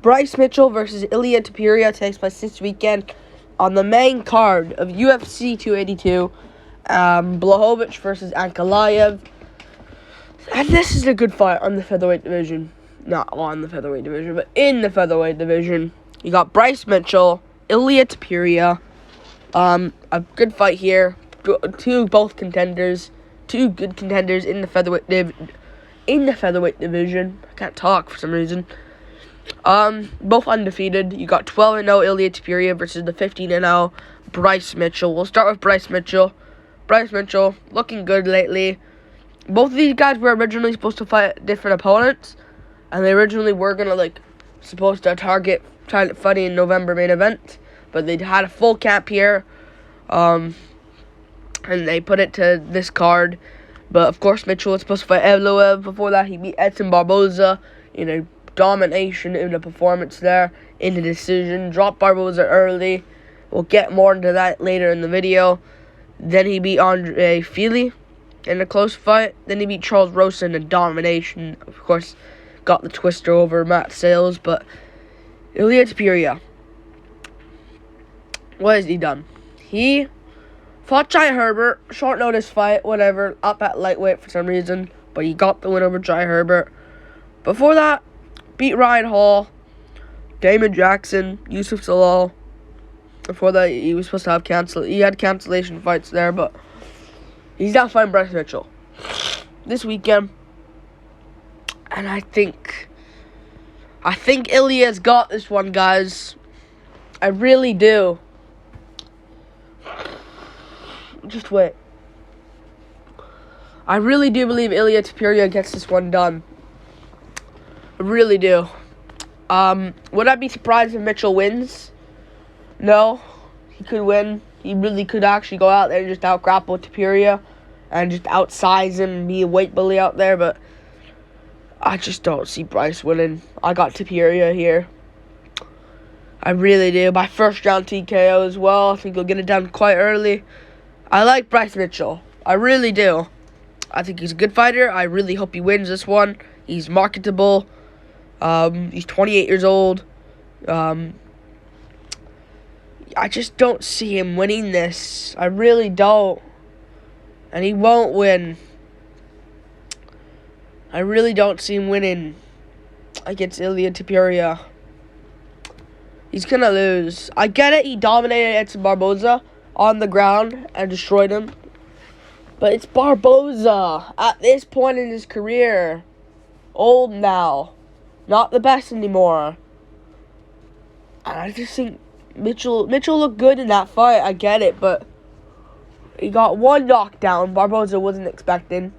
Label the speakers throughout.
Speaker 1: Bryce Mitchell versus Ilia Topuria takes place this weekend on the main card of UFC 282. Blachowicz versus Ankalaev. And this is a good fight on the featherweight division. Not on the featherweight division, but in the featherweight division. You got Bryce Mitchell, Ilia Topuria. A good fight here. Both contenders. Two good contenders in the featherweight division. I can't talk for some reason. Both undefeated. You got 12-0 Ilia Topuria versus the 15-0 Bryce Mitchell. We'll start with Bryce Mitchell. Bryce Mitchell looking good lately. Both of these guys were originally supposed to fight different opponents, and they originally were supposed to target fighting in November main event, but they had a full camp here, and they put it to this card. But of course, Mitchell was supposed to fight Evloev. Before that, he beat Edson Barboza in a domination in the performance there, in the decision. Dropped Barboza early. We'll get more into that later in the video. Then he beat Andre Fili in a close fight. Then he beat Charles Rosa in a domination. Of course, got the twister over Matt Sales. But Ilia Topuria, what has he done? He fought Jai Herbert, short notice fight, whatever, up at lightweight for some reason, but he got the win over Jai Herbert. Before that, beat Ryan Hall, Damon Jackson, Yusuf Salal. Before that, he was supposed to have he had cancellation fights there, but he's not fighting Bryce Mitchell this weekend. And I think Ilia's got this one, guys. I really do. Just wait. I really do believe Ilia Topuria gets this one done. I really do. Would I be surprised if Mitchell wins? No. He could win. He really could actually go out there and just out-grapple Topuria and just outsize him and be a weight bully out there, but I just don't see Bryce winning. I got Topuria here. I really do. By first round TKO as well. I think he'll get it done quite early. I like Bryce Mitchell. I really do. I think he's a good fighter. I really hope he wins this one. He's marketable. He's 28 years old. I just don't see him winning this. I really don't. And he won't win. I really don't see him winning against Ilia Topuria. He's going to lose. I get it. He dominated Edson Barboza on the ground and destroyed him. But it's Barboza at this point in his career. Old now. Not the best anymore. And I just think Mitchell looked good in that fight. I get it, but he got one knockdown Barboza wasn't expecting.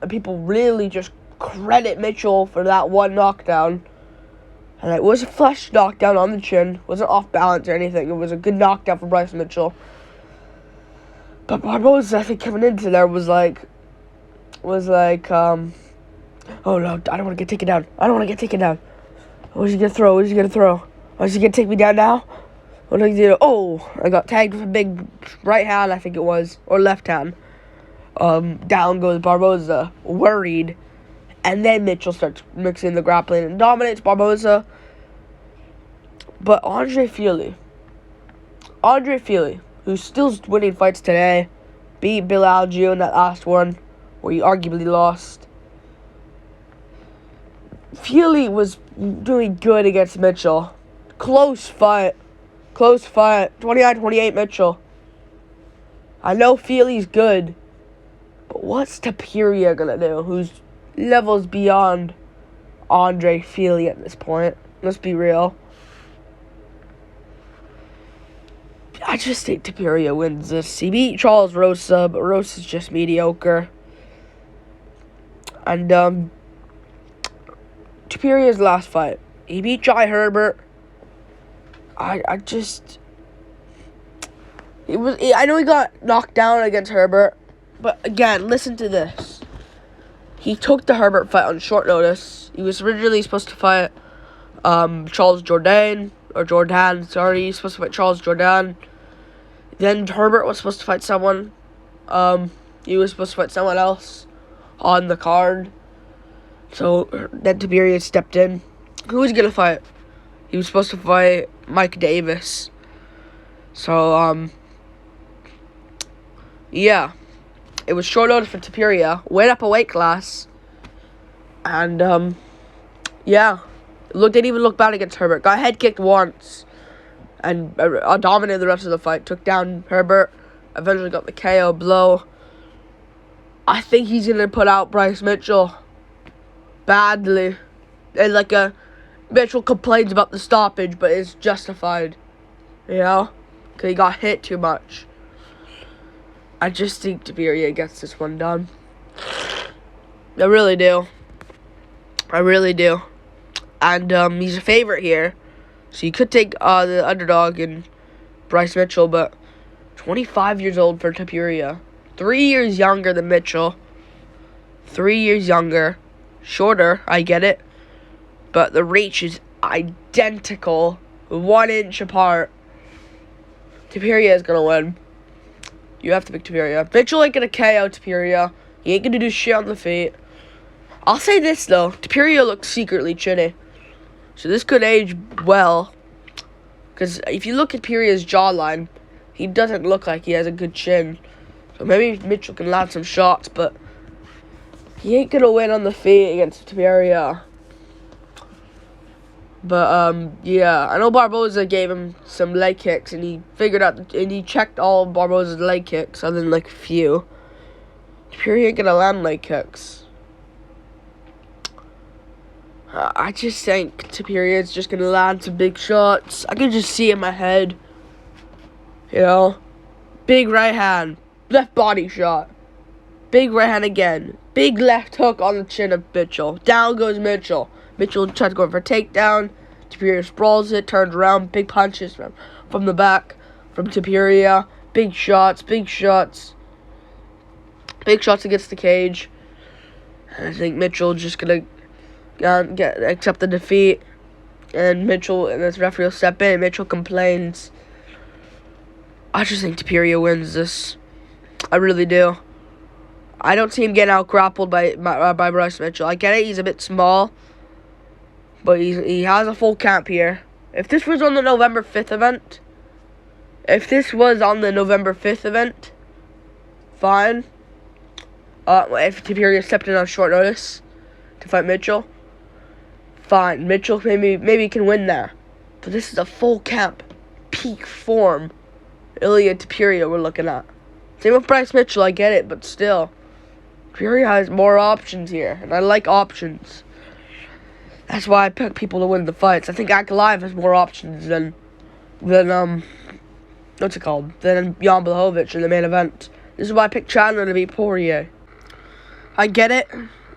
Speaker 1: And people really just credit Mitchell for that one knockdown. And it was a flush knockdown on the chin. Wasn't off balance or anything. It was a good knockdown for Bryce Mitchell. But Barboza, I think, coming into there was like, oh no, I don't want to get taken down. What's he going to throw? Oh, is he going to take me down now? What do I do? Oh, I got tagged with a big right hand, I think it was, or left hand. Down goes Barboza, worried. And then Mitchell starts mixing the grappling and dominates Barboza. But Andre Fili, who's still winning fights today, beat Bill Algeo in that last one, where he arguably lost. Fili was doing good against Mitchell. Close fight. 29-28 Mitchell. I know Fili's good, but what's Topuria gonna do? Who's levels beyond Andre Fili at this point? Let's be real. I just think Topuria wins this. He beat Charles Rosa, but Rosa's just mediocre. And Topuria's last fight, he beat Jai Herbert. I know he got knocked down against Herbert, but again, listen to this. He took the Herbert fight on short notice. He was originally supposed to fight Charles Jourdain. He was supposed to fight Charles Jourdain. Then Herbert was supposed to fight someone. He was supposed to fight someone else on the card. So then Topuria stepped in. Who was he going to fight? He was supposed to fight Mike Davis. So, yeah. It was short notice for Topuria. Went up a weight class. And, yeah. Didn't even look bad against Herbert. Got head kicked once. And dominated the rest of the fight. Took down Herbert. Eventually got the KO blow. I think he's going to put out Bryce Mitchell badly. And, Mitchell complains about the stoppage, but it's justified. You know? Because he got hit too much. I just think Topuria gets this one done. I really do. I really do. And he's a favorite here. So you could take the underdog in Bryce Mitchell, but 25 years old for Topuria. 3 years younger than Mitchell. 3 years younger. Shorter, I get it. But the reach is identical. 1 inch apart. Topuria is going to win. You have to pick Topuria. Mitchell ain't going to KO Topuria. He ain't going to do shit on the feet. I'll say this, though. Topuria looks secretly chinny. So this could age well. Because if you look at Topuria's jawline, he doesn't look like he has a good chin. So maybe Mitchell can land some shots, but he ain't going to win on the feet against Topuria. But, yeah, I know Barboza gave him some leg kicks, and he figured out, and he checked all of Barboza's leg kicks, other than, a few. Topuria ain't gonna land leg kicks. I just think Topuria is just gonna land some big shots. I can just see it in my head. You know? Big right hand. Left body shot. Big right hand again. Big left hook on the chin of Mitchell. Down goes Mitchell. Mitchell tries to go for a takedown. Topuria sprawls it, turns around, big punches from the back from Topuria. Big shots, big shots. Big shots against the cage. And I think Mitchell just going to accept the defeat. And Mitchell, and this referee will step in. Mitchell complains. I just think Topuria wins this. I really do. I don't see him getting out-grappled by Bryce Mitchell. I get it, he's a bit small. But he has a full camp here. If this was on the November 5th event, fine. If Topuria stepped in on short notice to fight Mitchell, fine. Mitchell maybe can win there. But this is a full camp, peak form. Ilia Topuria we're looking at. Same with Bryce Mitchell, I get it, but still. Topuria has more options here, and I like options. That's why I pick people to win the fights. I think Act Live has more options than what's it called? Than Jan Blachowicz in the main event. This is why I picked Chandler to beat Poirier. I get it.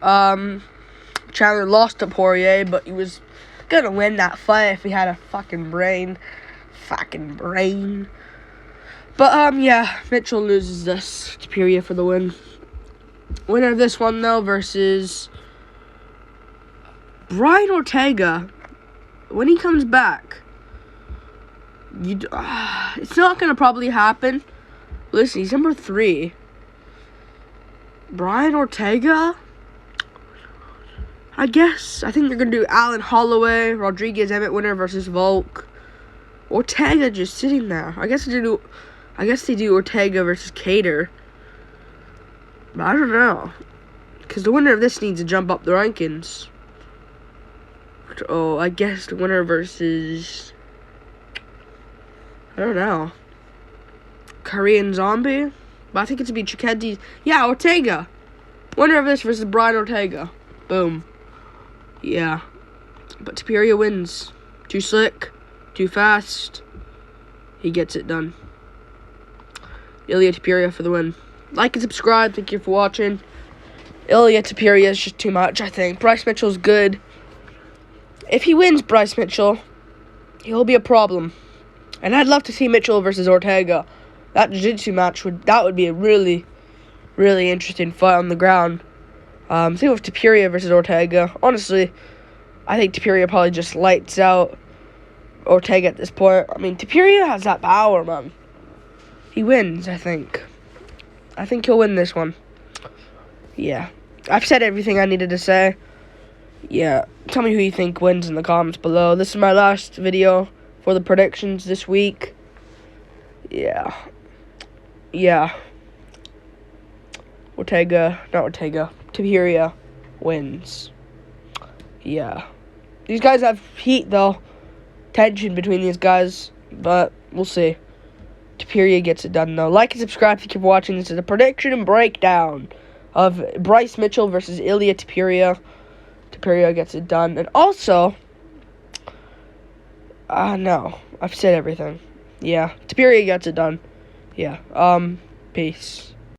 Speaker 1: Chandler lost to Poirier, but he was gonna win that fight if he had a fucking brain. But yeah, Mitchell loses this. Topuria for the win. Winner of this one though versus Brian Ortega, when he comes back, it's not going to probably happen. Listen, he's number 3. Brian Ortega? I think they're going to do Alan Holloway, Rodriguez Emmett winner versus Volk. Ortega just sitting there. I guess they do Ortega versus Cater. But I don't know. Because the winner of this needs to jump up the rankings. Oh, I guess the winner versus, I don't know, Korean Zombie? But I think it's going to be Chiquetti. Yeah, Ortega. Winner of this versus Brian Ortega. Boom. Yeah. But Topuria wins. Too slick. Too fast. He gets it done. Ilia Topuria for the win. Like and subscribe. Thank you for watching. Ilia Topuria is just too much, I think. Bryce Mitchell's good. If he wins Bryce Mitchell, he'll be a problem. And I'd love to see Mitchell versus Ortega. That jiu-jitsu match would be a really, really interesting fight on the ground. Same with Topuria versus Ortega. Honestly, I think Topuria probably just lights out Ortega at this point. I mean, Topuria has that power, man. He wins, I think. I think he'll win this one. Yeah. I've said everything I needed to say. Yeah. Tell me who you think wins in the comments below. This is my last video for the predictions this week. Yeah. Tapiria wins. Yeah. These guys have heat, though. Tension between these guys, but we'll see. Tapiria gets it done, though. Like and subscribe if you keep watching. This is a prediction and breakdown of Bryce Mitchell versus Ilia Tapiria. Tapiria gets it done. And also, no. I've said everything. Yeah. Tapiria gets it done. Yeah. Peace.